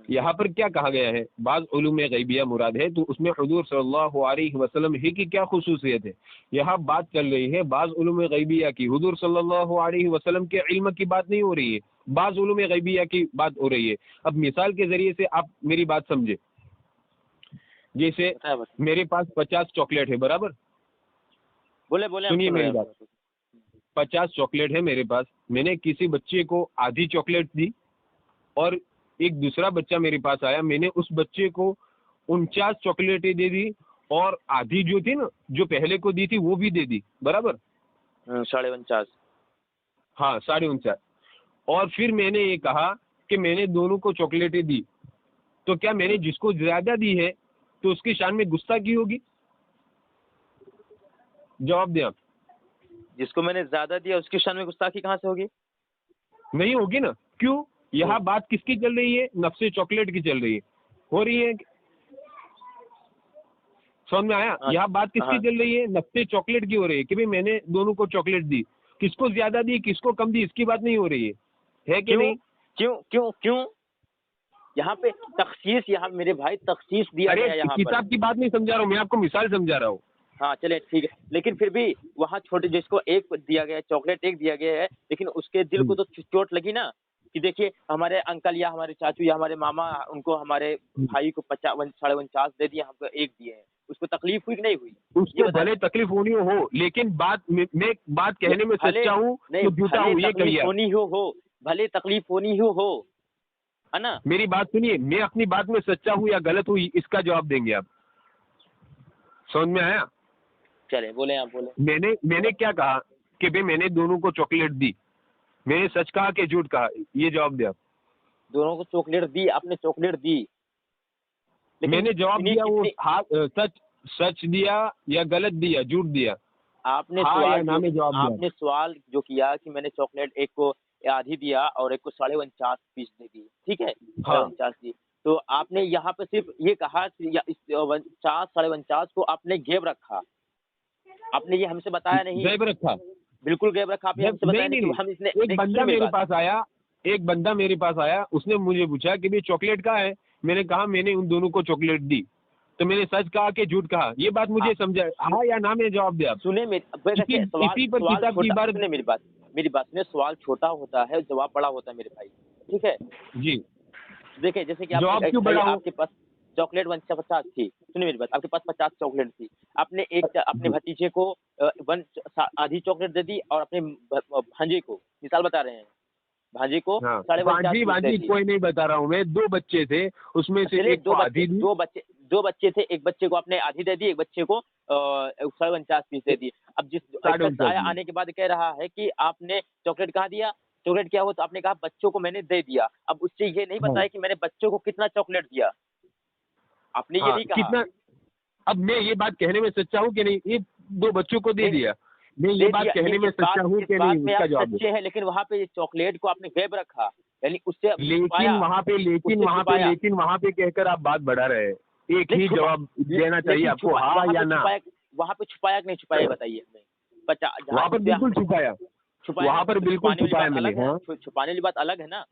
یہاں پر کیا کہا گیا ہے؟ بعض علوم غیبیہ مراد ہے، تو اس میں حضور صلی اللہ علیہ وسلم ہی کی کیا خصوصیت ہے؟ یہاں بات چل رہی ہے بعض علوم غیبیہ کی، حضور صلی اللہ علیہ وسلم کے علم کی بات نہیں ہو رہی ہے، بعض علوم غیبیہ کی بات ہو رہی ہے. اب مثال کے ذریعے سے آپ میری بات سمجھے. جیسے میرے پاس 50 چاکلیٹ ہے، برابر. بولے سنیے میری بات. 50 چاکلیٹ ہے میرے پاس. میں نے کسی بچے کو آدھی چاکلیٹ دی اور ایک دوسرا بچہ میرے پاس آیا، میں نے اس بچے کو 49 چاکلیٹیں دے دی اور آدھی جو تھی نا جو پہلے کو دی تھی وہ بھی دے دی. برابر. 49.5. ہاں 49.5. اور پھر میں نے یہ کہا کہ میں نے دونوں کو چاکلیٹیں دی، تو کیا میں نے جس کو زیادہ دی ہے تو اس کی شان میں گستاخی ہوگی؟ جواب دیں آپ. جس کو میں نے زیادہ دیا اس کی شان میں گستاخی کہاں سے ہوگی؟ نہیں ہوگی نا. کیوں؟ یہاں بات کس کی چل رہی ہے؟ نفس چاکلیٹ کی چل رہی ہے. ہو رہی ہے؟ سمجھ میں آیا؟ یہاں بات کس کی چل رہی ہے؟ نفس چاکلیٹ کی ہو رہی ہے کہ بھائی میں نے دونوں کو چاکلیٹ دی. کس کو زیادہ دی کس کو کم دی اس کی بات نہیں ہو رہی ہے کہ نہیں؟ کیوں یہاں پہ تخصیص، یہاں میرے بھائی تخصیص دیا گیا یہاں پر. کتاب کی بات نہیں سمجھا رہا ہوں میں، آپ کو مثال سمجھا رہا ہوں. ہاں چلے ٹھیک ہے، لیکن پھر بھی وہاں چھوٹے جس کو ایک دیا گیا چاکلیٹ ایک دیا گیا ہے، لیکن اس کے دل کو تو چوٹ لگی نا کہ دیکھیے ہمارے انکل یا ہمارے چاچو یا ہمارے ماما ان کو ہمارے بھائی کو 49.50 دے دیے، ہم کو ایک دیے ہیں. اس کو تکلیف ہوئی کہ نہیں ہوئی؟ اس کو بھلے تکلیف ہونی ہو، لیکن میں بات کہنے میں سچا ہوں تو جھوٹا ہوں یہ کہیے. ہونی ہو بھلے تکلیف ہونی ہو، ہے نا؟ میری بات سنیے، میں اپنی بات میں سچا ہوں یا غلط ہوں اس کا جواب دیں گے آپ. سمجھ میں آیا؟ چلے بولے آپ بولے. میں نے کیا کہا کہ بھائی میں نے دونوں کو چاکلیٹ دی. میں نے سچ کہا کہ جھوٹ کہا؟ یہ جواب دیا. دونوں کو چاکلیٹ دی، آپ نے چاکلیٹ دی. میں نے جواب دیا وہ سچ دیا یا غلط دیا جھوٹ دیا؟ آپ نے سوال جو کیا کہ میں نے چاکلیٹ ایک کو آدھی دیا اور ایک کو 49.50 پیس دے دی، ٹھیک ہے 49 دی. تو آپ نے یہاں پہ صرف یہ کہا کہ 49 کو آپ نے گیب رکھا. آپ نے یہ ہم سے بتایا نہیں. غیب رکھا؟ بالکل غیب رکھا. آپ نے ہم سے بتایا نہیں. ایک بندہ میرے پاس آیا اس نے مجھے پوچھا کہ بھی چاکلیٹ کہاں ہے. میں نے کہا میں نے ان دونوں کو چاکلیٹ دی. تو میں نے سچ کہا کہ جھوٹ کہا؟ یہ بات مجھے سمجھا ہاں یا نہ میں جواب دیا. سنیں میری بات سنیں. سوال چھوٹا ہوتا ہے جواب بڑا ہوتا ہے میرے بھائی، ٹھیک ہے جی. دیکھیں جیسے کہ آپ کے پاس چاکلیٹ 50 تھی. سنیں میری بات، آپ کے پاس 50 چاکلیٹ تھی. آپ نے اپنے بھتیجے کو آدھی چاکلیٹ دے دی اور اپنے بھانجے کو، مثال بتا رہے ہیں، بھانجے کو 49.50 کوئی نہیں بتا رہا ہوں میں. 2 بچے تھے اس میں سے ایک کو آدھی دی. 2 بچے تھے، ایک بچے کو آپ نے آدھی دے دی، ایک بچے کو 49 پیس دے دی. اب جس آنے کے بعد کہہ رہا ہے کہ آپ نے چاکلیٹ کہاں دیا، چاکلیٹ کیا ہو، تو آپ نے کہا بچوں کو میں نے دے دیا. اب اس سے یہ نہیں بتایا کہ میں نے بچوں کو کتنا چاکلیٹ دیا. آپ نے یہ نہیں کہا. اب میں یہ بات کہنے میں سچا ہوں کہ نہیں؟ یہ 2 بچوں کو دے دیا. میں یہ بات کہنے میں سچا ہوں کہ نہیں؟ اس کا جواب سچے ہیں، لیکن وہاں پہ چاکلیٹ کو آپ نے غیب رکھا، یعنی اس سے لیکن وہاں پہ کہہ کر آپ بات بڑھا رہے ہیں. ایک ہی جواب دینا چاہیے آپ کو، ہاں یا نہ. وہاں پہ چھپایا کہ نہیں چھپایا بتائیے ہمیں. وہاں پر بالکل چھپایا. وہاں پر بالکل چھپایا میں نے. چھپانے والی بات الگ ہے نا.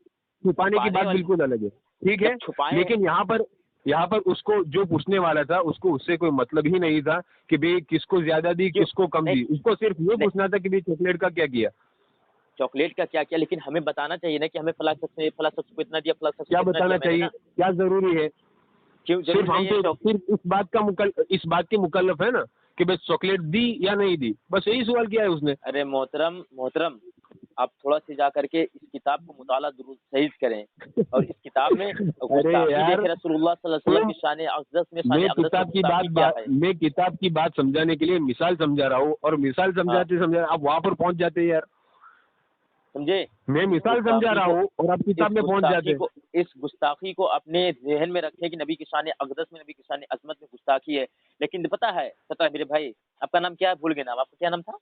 چھپانے کی بات بالکل الگ ہے، ٹھیک ہے. لیکن یہاں پر اس کو جو پوچھنے والا تھا اس کو اس سے کوئی مطلب ہی نہیں تھا کہ بھئی کس کو زیادہ دی کس کو کم دی. اس کو صرف یہ پوچھنا تھا کہ بھئی چاکلیٹ کا کیا کیا. چاکلیٹ کا کیا کیا، لیکن ہمیں بتانا چاہیے نا کہ ہمیں فلاں شخص کو اتنا دیا، فلاں شخص کیا بتانا چاہیے؟ کیا ضروری ہے؟ صرف ہم تو صرف اس بات کے مکلف ہے نا کہ بس چاکلیٹ دی یا نہیں دی، بس یہی سوال کیا ہے اس نے. ارے محترم آپ تھوڑا سی جا کر کے اس کتاب کو مطالعہ درست صحیح کریں، اور اس کتاب میں رسول اللہ صلی اللہ علیہ وسلم کی شان اقدس میں کتاب کی بات سمجھانے کے لیے مثال سمجھا رہا ہوں، اور مثال سمجھاتے آپ وہاں پر پہنچ جاتے ہیں یار. سمجھے؟ میں مثال سمجھا رہا ہوں اور آپ کتاب میں پہنچ جاتے ہیں. اس گستاخی کو اپنے ذہن میں رکھیں کہ نبی کی شان اقدس میں، نبی کی شان عظمت میں گستاخی ہے. لیکن پتہ ہے میرے بھائی، آپ کا نام کیا ہے؟ بھول گئے نام. آپ کا کیا نام تھا؟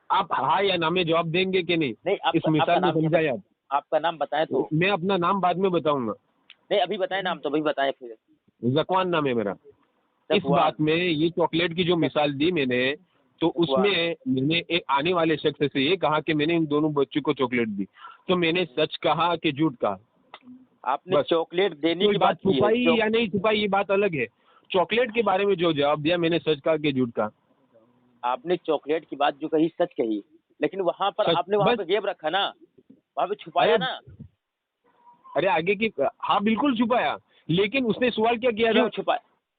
آپ ہاں یا نہ میں جواب دیں گے کہ نہیں؟ اس مثال میں سمجھائے آپ کا نام بتائیں تو. میں اپنا نام بعد میں بتاؤں گا. نہیں ابھی بتائیں نام تو، ابھی بتائیں پھر. زکوان نام ہے میرا. اس بات میں یہ چاکلیٹ کی جو مثال دی میں نے، تو اس میں نے ایک آنے والے شخص سے یہ کہا کہ میں نے ان دونوں بچوں کو چاکلیٹ دی. تو میں نے سچ کہا کہ جھوٹ کہا؟ آپ نے چاکلیٹ دینے کی بات چھپائی یا نہیں چھپائی یہ بات الگ ہے. چاکلیٹ کے بارے میں جو جواب دیا میں نے سچ کہا کہ جھوٹ کہا؟ آپ نے چاکلیٹ کی بات جو کہی سچ کہی، لیکن وہاں پر آپ نے وہاں پہ غیب رکھا نا، وہاں پہ چھپایا نا. ارے آگے کی ہاں بالکل چھپایا، لیکن اس نے سوال کیا کیا تھا؟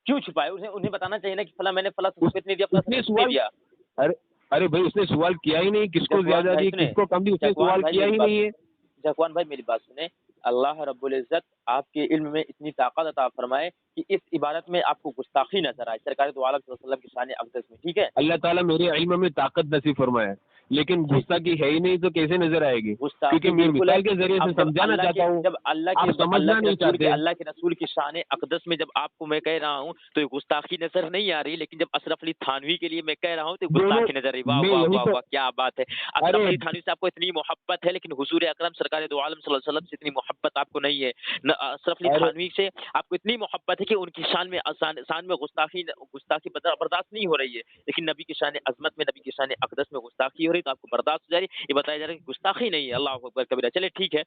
کیوں چھپایا؟ انہیں بتانا چاہیے نا کہ فلاں میں نے فلاں کتنے دیا، فلاں کتنے دیا. ارے بھائی اس نے سوال کیا ہی نہیں کس کو زیادہ دی کس کو کم دی، اس نے سوال کیا ہی نہیں ہے. زکوان بھائی میری بات سنیں. اللہ رب العزت آپ کے علم میں اتنی طاقت عطا فرمائے کہ اس عبارت میں آپ کو گستاخی نظر آئے سرکار دو عالم صلی اللہ علیہ وسلم کی شان اقدس میں، ٹھیک ہے. اللہ تعالیٰ میرے علم میں طاقت نصیب فرمائے. لیکن گستاخی ہے ہی نہیں تو کیسے نظر آئے گی؟ کیونکہ میں مثال کے ذریعے سے سمجھانا چاہتا ہوں، جب آپ سمجھنا نہیں چاہتے۔ اللہ کے رسول کی شان اقدس میں جب آپ کو میں کہہ رہا ہوں تو یہ گستاخی نظر نہیں آ رہی، لیکن جب اشرف علی تھانوی کے لیے میں کہہ رہا ہوں تو گستاخی نظر آ رہی۔ واہ میں واہ یہی واہ تو، واہ، کیا بات ہے! اشرف علی تھانوی سے آپ کو اتنی محبت ہے، لیکن حضور اکرم سرکار دو عالم صلی اللہ علیہ وسلم سے اتنی محبت آپ کو نہیں ہے۔ اشرف علی تھانوی سے آپ کو اتنی محبت ہے کہ ان کی شان میں گستاخی برداشت نہیں ہو رہی ہے، لیکن نبی کی شان عظمت میں، نبی کی شان اقدس میں گستاخی ہو رہی تو آپ کو برداشت ہو جا رہی، یہ بتایا جا رہا ہے کہ گستاخی نہیں ہے۔ اللہ اکبر کبیرہ۔ چلے ٹھیک ہے،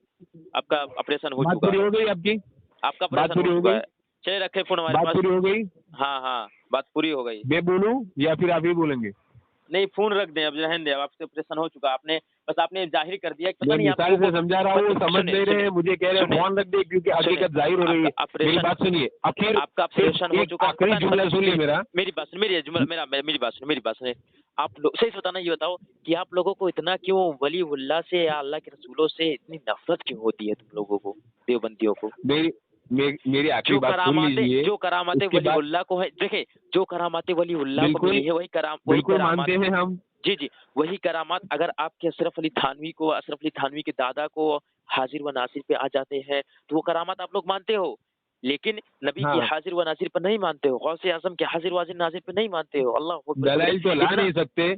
آپ کا آپریشن ہو بات چکا پوری ہے، ہو گئی آپ کی؟ آپ کا بات آپریشن ہو پوری ہو چکا گئی؟ ہے۔ چلے رکھے فون ہمارے بات پاس۔ پوری ہو گئی؟ ہاں ہاں، بات پوری ہو گئی۔ میں بولوں یا پھر آپ ہی بولیں گے؟ نہیں، فون رکھ دیں، اب رہنے دیں، اب آپ سے آپریشن ہو چکا، آپ نے بس آپ نے ظاہر کر دیا کہ پتہ میں نہیں آپ مثال سے سمجھا رہا ہوں، وہ سمجھ نہیں رہے، مجھے کہہ رہے ہیں فون رکھ دے کیونکہ حقیقت ظاہر ہو رہی ہے۔ میری بات سنیے، آپ کا آپریشن ہو چکا ہے، آخری جملہ سنیے میرا۔ میری بات سن، میری بات سنیں۔ آپ لوگ صحیح بتانا، یہ بتاؤ کہ آپ لوگوں کو اتنا کیوں ولی اللہ سے یا اللہ کے رسولوں سے اتنی نفرت کیوں ہوتی ہے تم لوگوں کو، دیوبندیوں کو؟ میری آخری بات سن لیجیے، جو کراماتیں اس کے ولی بعد اللہ کو ہے، دیکھیں جو کراماتیں ولی اللہ کو بالکل ملی ہے، وہی بالکل کرامات، مانتے ہیں ہم۔ جی وہی کرامات اگر آپ کے اشرف علی تھانوی کے دادا کو حاضر و ناصر پہ آ جاتے ہیں تو وہ کرامات آپ لوگ مانتے ہو، لیکن نبی کی ہاں، حاضر و ناصر پر نہیں مانتے ہو، غوث اعظم کے حاضر و ناصر پہ نہیں مانتے ہو۔ اللہ اکبر دلائل تو لا اتنا- نہیں سکتے،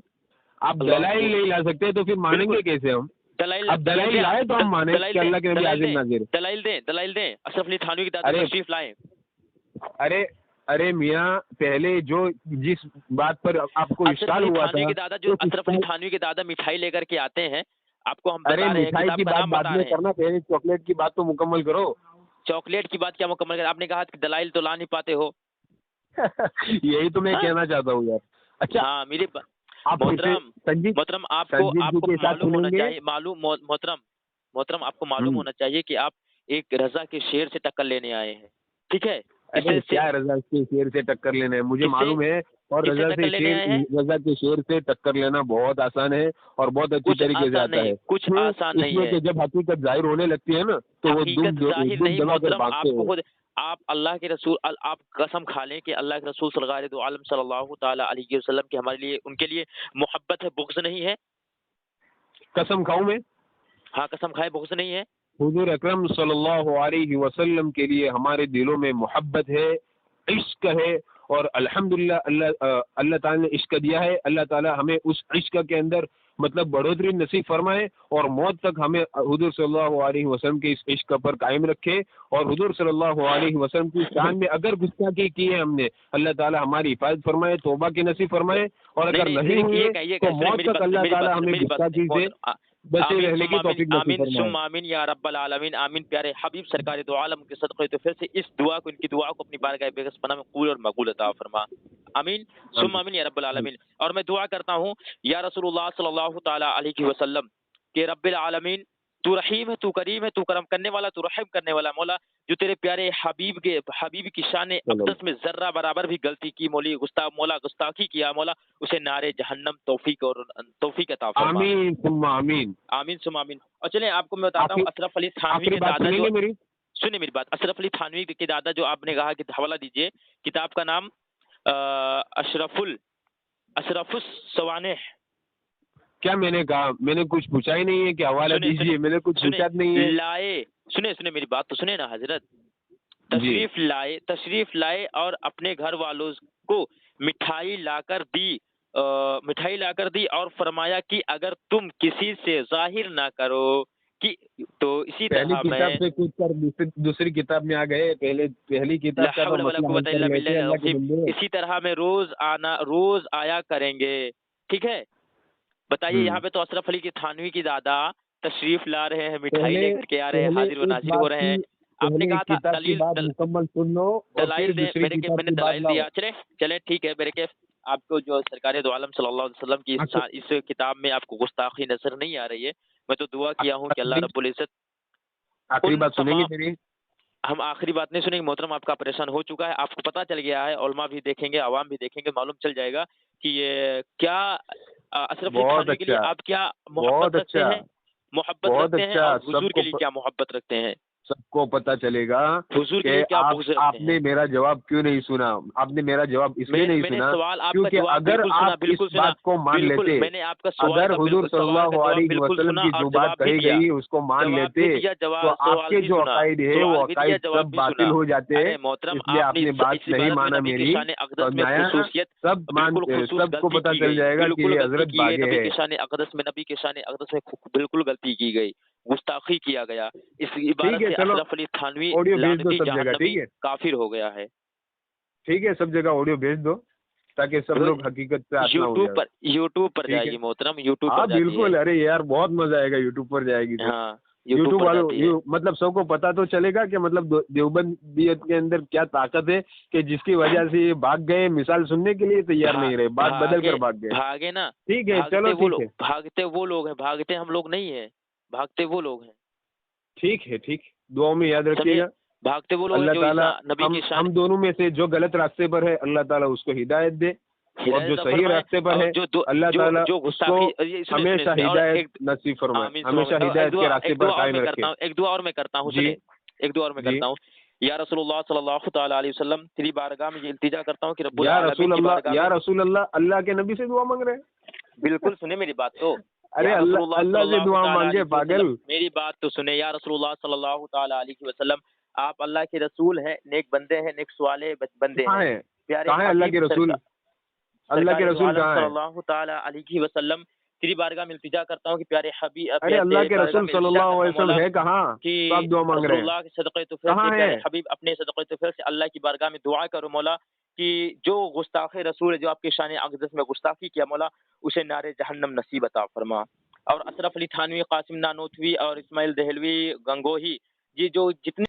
آپ اللہ دلائل نہیں لا سکتے تو پھر مانیں گے کیسے ہم؟ اب دلائل لائے تو ہم مانیں کہ اللہ کے نبی حاضر ناظر۔ دلائل دیں، اشرف علی تھانوی کے دادا ارے تشریف لائیں۔ ارے میاں، پہلے جس بات پر آپ کو اشرف اشکال علی ہوا تھانوی تھا، کے دادا جو اشرف علی تھانوی کے دادا مٹھائی لے کر کے آتے ہیں، آپ کو ہم ارے بتا رہے ہیں، مٹھائی کتاب کی کا بات نام بعد بتا میں رہے ہیں۔ کرنا، پہلے چاکلیٹ کی بات تو مکمل کرو۔ چاکلیٹ کی بات کیا مکمل کر؟ آپ نے کہا کہ دلائل تو لا نہیں پاتے ہو۔ یہی تو میں کہنا چاہتا ہوں یار۔ اچھا، ہاں میری آپ محترم آپ کو سنجیت جی کے ساتھ معلوم ہونا سنیں گے؟ چاہیے، محترم آپ کو معلوم ہونا چاہیے کہ آپ ایک رضا کے شیر سے ٹکر لینے آئے ہیں، ٹھیک ہے؟ ارے کیا رضا کے شیر سے ٹکر لینا ہے؟ مجھے معلوم ہے، اور کس سے ٹکر لینے آئے ہیں؟ رضا کے شیر سے ٹکر لینا بہت آسان ہے اور بہت اچھی طریقے سے آتا ہے۔ کچھ آسان اس نہیں میں ہے، کہ جب حقیقت ظاہر ہونے لگتی ہے نا تو وہ حقیقت ظاہر دم نہیں دبا کر محترم، آپ بھاگتے کو ہیں۔ خود آپ اللہ کے رسول، آپ قسم کھا لیں کہ اللہ کے رسول سرکار دو عالم صلی اللہ تعالیٰ علیہ وسلم کے ہمارے لیے، ان کے لیے محبت ہے، بغض نہیں ہے؟ قسم کھاؤں میں؟ ہاں قسم کھائے، بغض نہیں ہے؟ حضور اکرم صلی اللہ علیہ وسلم کے لیے ہمارے دلوں میں محبت ہے، عشق ہے، اور الحمدللہ اللہ تعالیٰ نے عشق دیا ہے۔ اللہ تعالیٰ ہمیں اس عشق کے اندر مطلب بڑھوتری نصیب فرمائے اور موت تک ہمیں حضور صلی اللہ علیہ وسلم کے اس عشق پر قائم رکھے، اور حضور صلی اللہ علیہ وسلم کی شان میں اگر گستاخی کی ہے ہم نے، اللہ تعالیٰ ہماری حفاظت فرمائے، توبہ کی نصیب فرمائے، اور اگر نہیں ہوئے تو موت تک اللہ تعالیٰ ہمیں گستاخی سے بچے رہنے کی توفیق نصیب آمین ثم فرمائے۔ آمین یا رب العالمین، آمین۔ پیارے حبیب سرکار دو عالم کے صدقے تو پھر سے اس دعا کو، ان کی دعا کو اپنی بارگاہ بیگس پناہ میں قبول اور مقبول عطا فرما، آمین ثم آمین یا رب العالمین۔ اور میں دعا کرتا ہوں یا رسول اللہ صلی اللہ تعالیٰ علیہ وسلم کہ رب العالمین تو رحیم ہے، تو کریم ہے، تو کرم کرنے والا، تو رحم کرنے والا، مولا جو تیرے پیارے حبیب کی شان اقدس میں ذرہ برابر بھی غلطی کی، مولا گستاخی کیا، مولا اسے نارے جہنم توفیق عطا فرما، آمین ثم آمین۔ آمین ثم آمین۔ اور چلیں آپ کو میں بتاتا ہوں اشرف علی تھانوی آخری کے بات دادا سنیں جو، گے میری؟ سنیں میری بات، اشرف علی تھانوی کے دادا جو آپ نے کہا کہ حوالہ دیجئے، کتاب کا نام اشرف السوانح۔ کیا میں نے کہا؟ میں نے کچھ پوچھا ہی نہیں ہے کہ حوالہ دیجیے، میں نے کچھ پوچھا نہیں ہے۔ لائے، سنیں میری بات تو سنیں نا حضرت، تشریف لائے اور اپنے گھر والوں کو مٹھائی لا کر دی اور فرمایا کہ اگر تم کسی سے ظاہر نہ کرو کہ تو اسی پہلی طرح میں کتاب سے کچھ کر دوسری کتاب میں آ گئے، پہلی کتاب کا تو مسئلہ حل کر لیتے ہیں اللہ کے بندے۔ اسی طرح میں روز آیا کریں گے، ٹھیک ہے؟ بتائیے یہاں پہ تو اشرف علی کی تھانوی کی دادا تشریف لا رہے ہیں، مٹھائی لے کر کے آ رہے ہیں، حاضر و ناظر ہو رہے ہیں۔ آپ نے کہا تھا مکمل سن لو، دلائل دیں، میں نے دلائل دیا، چلے ٹھیک ہے میرے کیف، آپ کو جو سرکار دو عالم صلی اللہ علیہ وسلم کی اس کتاب میں آپ کو گستاخی نظر نہیں آ رہی ہے، میں تو دعا کیا ہوں کہ اللہ رب العزت آخری بات سنیں گے میری؟ ہم آخری بات نہیں سنیں گے محترم، آپ کا آپریشن ہو چکا ہے، آپ کو پتہ چل گیا ہے، علماء بھی دیکھیں گے، عوام بھی دیکھیں گے، معلوم چل جائے گا کہ یہ کیا اشرف علی تھانوی کے لیے آپ کیا محبت رکھتے ہیں، اور حضور کے لیے کیا محبت رکھتے ہیں۔ سب کو پتا چلے گا حضور کے کہ لیے کیا بغض رکھتے آپ نے ہیں۔ میرا جواب کیوں نہیں سنا، آپ نے میرا جواب اس لیے نہیں میں نے سنا سوال آپ کا کیونکہ جواب اگر بالکل سنا، آپ بالکل اس سنا، بات کو مان بالکل لیتے، میں نے آپ کا سوال اگر کا حضور بالکل صلی سوال کا اللہ جواب علیہ بالکل وسلم سنا کی اور جو بات جواب بھی کہی دیا، گئی اس کو مان جواب لیتے بھی دیا، تو جواب آپ سوال کے بھی جو سنا، عقائد ہے سوال وہ بھی عقائد دیا، جواب سب بھی باطل سنا۔ ہو جاتے، ارے محترم اس لیے آپ آپ نے نے اس بات عبارت نہیں میں مانا نبی کی میری شان اقدس میں فرمایا خصوصیت سب بالکل خصوص سب کو غلطی پتا کی چل گئی، جائے گا کہ بالکل یہ غلطی حضرت کی گئی، باغے نبی ہے۔ کی شان اقدس میں بالکل غلطی کی گئی، گستاخی کیا گیا، اس ٹھیک عبارت ہے سے چلو اشرف علی تھانوی آڈیو بھیج دو لعنتی سب جگہ، جہنمی ٹھیک ہے کافر ہو گیا ہے۔ ٹھیک ہے سب جگہ آڈیو بھیج دو تاکہ سب لوگ حقیقت سے آشنا ہو جائے۔ یوٹیوب پر ٹھیک جائے ہے گی محترم، یوٹیوب ہاں پر جاتی ہے، بالکل، ارے یار بہت مزہ آئے گا یوٹیوب پر جائے گی تو۔ ہاں یوٹیوب یوٹیوب پر والوں جاتی ہے۔ مطلب سب کو پتا تو چلے گا کہ مطلب دیوبندیت کے اندر کیا طاقت ہے کہ جس کی وجہ سے یہ بھاگ گئے، مثال سننے کے لیے تیار نہیں رہے، بات بدل کر بھاگ گئے۔ بھاگے نا، ٹھیک ہے چلو ٹھیک ہے بھاگتے وہ لوگ ہیں، بھاگتے ہم لوگ نہیں ہیں، بھاگتے وہ لوگ ہیں، ٹھیک ہے ٹھیک، دعاؤں میں یاد رکھیے سمجھے؟ گا۔ بھاگتے وہ لوگ ہیں اللہ جو تعالیٰ نبی کی شان ہم دونوں میں سے جو غلط راستے پر ہے اللہ تعالیٰ اس کو ہدایت دے، اور جو ہدایت صحیح فرمائے، راستے پر اور ہے جو اللہ تعالیٰ جو اس کو گستاخی ہمیشہ اور ہدایت نصیب فرمائے، آمین ہمیشہ ہدایت کے راستے ایک پر دعا اور قائم میں رکھے۔ کرتا ہوں، ایک دعا اور میں کرتا ہوں، جی سنیں، ایک دعا اور میں جی کرتا ہوں۔ یا رسول اللہ صلی اللہ تعالیٰ علیہ وسلم، تیری بارگاہ میں یہ التجا کرتا ہوں کہ رب یا العالمین رسول کی اللہ، بارگاہ یا میں، رسول اللہ، اللہ کے نبی سے دعا مانگ رہے ہیں؟ بالکل سنیں میری بات تو، ارے یا رسول اللہ اللہ صلی اللہ سے اللہ دعا تعالیٰ مانگے علیہ پاگل۔ وسلم، میری بات تو سنیں، یا رسول اللہ صلی اللہ تعالیٰ علیہ وسلم، آپ اللہ کے رسول ہیں، نیک بندے ہیں، نیک سوالے بندے کہاں ہیں، ہے پیارے کہاں ہے اللہ حبیب کے رسول؟ اللہ کے سرکار دو رسول عالم کہاں صلی ہے؟ اللہ تعالیٰ علیہ وسلم، تیری بارگاہ میں التجا کرتا ہوں کہ پیارے حبیب، ارے اللہ کے بارگاہ رسول میں صلی التجا اللہ کرتا علیہ ہوں وسلم مولا ہے کہاں؟ کہ تو آپ دعا مانگ رسول رہے ہیں، اللہ کے صدقے تو پھر کہاں سے، ہے؟ پیارے حبیب اپنے صدقے تو پھر سے اللہ کی بارگاہ میں دعا کرو مولا کہ جو گستاخ رسول ہے، جو آپ کے شان اقدس میں گستاخی کیا مولا، اسے نار جہنم نصیب عطا فرما۔ اور اشرف علی تھانوی، قاسم نانوتوی اور اسماعیل دہلوی، گنگوہی، یہ جو جتنے